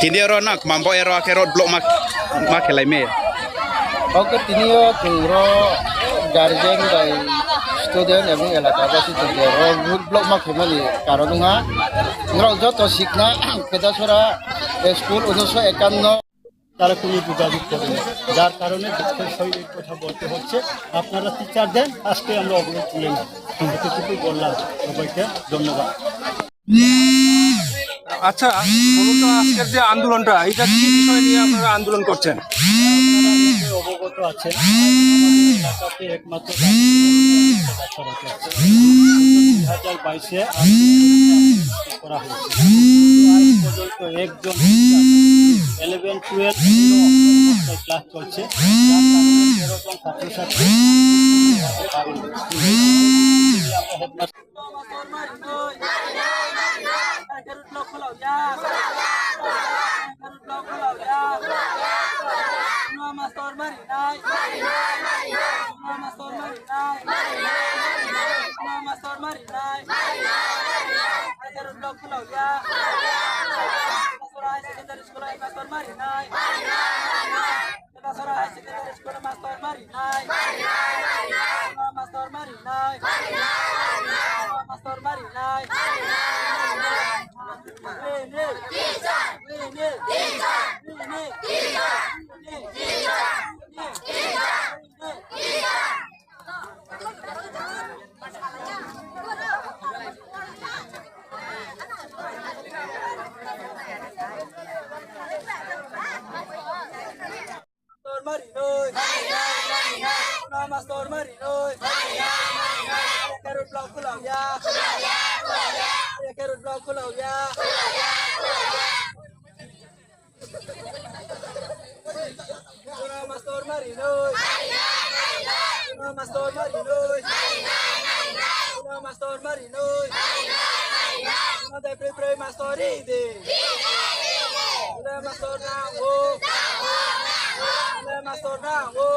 Kini ro nak mampo ero akerot blok mak kelai me. Oke tinio kiro garden dari student এবং এলাকাবাসী থেকে root block মা family কারণ না নরক যত শিখনা কেদাসরা স্কুল 1951 তারা কোনো যোগাযোগ করে না, যার কারণে দুঃখের সঙ্গে এই কথা বলতে হচ্ছে। আপনারা টিচার দেন, আজকে আমরা অবরোধ তুলে নিই। এতটুকু বললাম, সবাইকে ধন্যবাদ। আচ্ছা বলুন তো, আজকের যে আন্দোলনটা, এটা কি বিষয় নিয়ে আপনারা আন্দোলন করছেন? আপনারা নিশ্চয়ই অবগত আছেন, আমাদের এলাকাতে একমাত্র 2022-এ করা হয়েছে। আজ পর্যন্ত একজন 11-12 ক্লাস চলছে, যার কারণে 13 জন ছাত্রছাত্রী Mastor Marinoy, Carrot Block Pulau ya, Carrot Block Pulau ya, Mastor Marinoy, Mastor Marinoy, Mastor Marinoy, Ada pre Mastor ide, Mastor Nango, Mastor Nango.